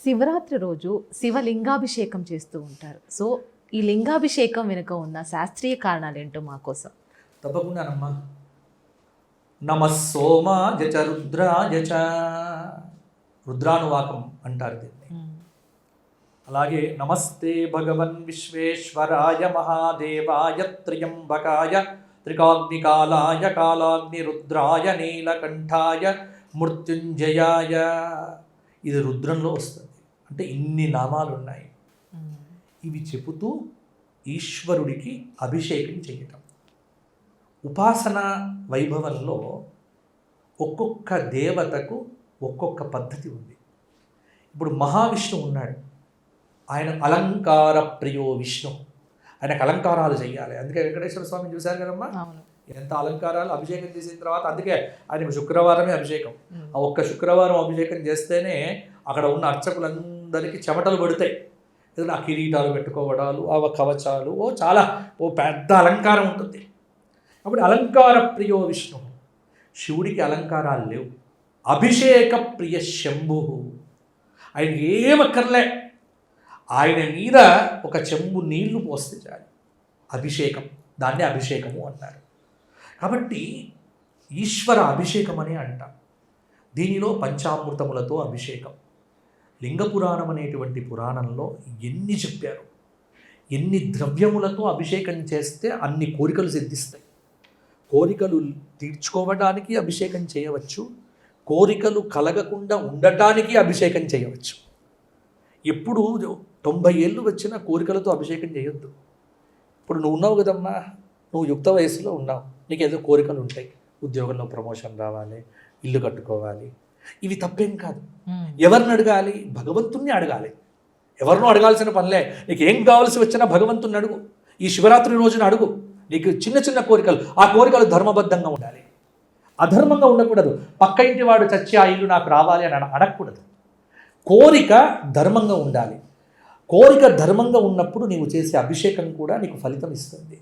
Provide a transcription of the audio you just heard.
శివరాత్రి రోజు శివలింగాభిషేకం చేస్తూ ఉంటారు. సో ఈ లింగాభిషేకం వెనుక ఉన్న శాస్త్రీయ కారణాలు ఏంటో మా కోసం. తప్పకుండానమ్మా. నమః సోమాయ చ రుద్రాయ చ, రుద్రానువాకం అంటారు దీన్ని. అలాగే నమస్తే భగవన్ విశ్వేశ్వరాయ మహాదేవాయ త్ర్యంబకాయ త్రికాగ్నికాలాయ కాలాగ్ని రుద్రాయ నీలకంఠాయ మృత్యుంజయాయ. ఇది రుద్రంలో వస్తుంది. అంటే ఇన్ని నామాలు ఉన్నాయి. ఇవి చెబుతూ ఈశ్వరుడికి అభిషేకం చేయటం. ఉపాసన వైభవంలో ఒక్కొక్క దేవతకు ఒక్కొక్క పద్ధతి ఉంది. ఇప్పుడు మహావిష్ణువు ఉన్నాడు, ఆయన అలంకార ప్రియో విష్ణు, ఆయనకు అలంకారాలు చేయాలి. అందుకే వెంకటేశ్వర స్వామి చూశారు కదమ్మా, ఎంత అలంకారాలు. అభిషేకం చేసిన తర్వాత అందుకే ఆయనకు శుక్రవారమే అభిషేకం. ఆ ఒక్క శుక్రవారం అభిషేకం చేస్తేనే అక్కడ ఉన్న అర్చకులందరికీ చెమటలు పడతాయి. ఏదైనా ఆ కిరీటాలు పెట్టుకోవడాలు, ఆ కవచాలు, చాలా పెద్ద అలంకారం ఉంటుంది. అప్పుడు అలంకార ప్రియో విష్ణు. శివుడికి అలంకారాలు లేవు. అభిషేక ప్రియ శంభు. ఆయన ఏమక్కర్లే, ఆయన మీద ఒక చెంబు నీళ్లు పోస్తే చాలు అభిషేకం. దాన్ని అభిషేకము అంటారు. కాబట్టి ఈశ్వర అభిషేకం అని అంటాం. దీనిలో పంచామృతములతో అభిషేకం. లింగ పురాణం అనేటువంటి పురాణంలో ఎన్ని చెప్పారు. ఎన్ని ద్రవ్యములతో అభిషేకం చేస్తే అన్ని కోరికలు సిద్ధిస్తాయి. కోరికలు తీర్చుకోవడానికి అభిషేకం చేయవచ్చు, కోరికలు కలగకుండా ఉండటానికి అభిషేకం చేయవచ్చు. ఎప్పుడు 90 ఏళ్ళు వచ్చిన కోరికలతో అభిషేకం చేయొద్దు. ఇప్పుడు నువ్వు ఉన్నావు కదమ్మా, నువ్వు యుక్త వయసులో ఉన్నావు, నీకు ఏదో కోరికలు ఉంటాయి. ఉద్యోగంలో ప్రమోషన్ రావాలి, ఇల్లు కట్టుకోవాలి. ఇవి తప్పేం కాదు. ఎవరిని అడగాలి? భగవంతుణ్ణి అడగాలి. ఎవరినో అడగాల్సిన పనిలే. నీకు ఏం కావాల్సి వచ్చినా భగవంతుని అడుగు. ఈ శివరాత్రి రోజున అడుగు. నీకు చిన్న చిన్న కోరికలు, ఆ కోరికలు ధర్మబద్ధంగా ఉండాలి, అధర్మంగా ఉండకూడదు. పక్క ఇంటి వాడు చచ్చి ఆ ఇల్లు నాకు రావాలి అని అడగకూడదు. కోరిక ధర్మంగా ఉండాలి. కోరిక ధర్మంగా ఉన్నప్పుడు నీవు చేసే అభిషేకం కూడా నీకు ఫలితం ఇస్తుంది.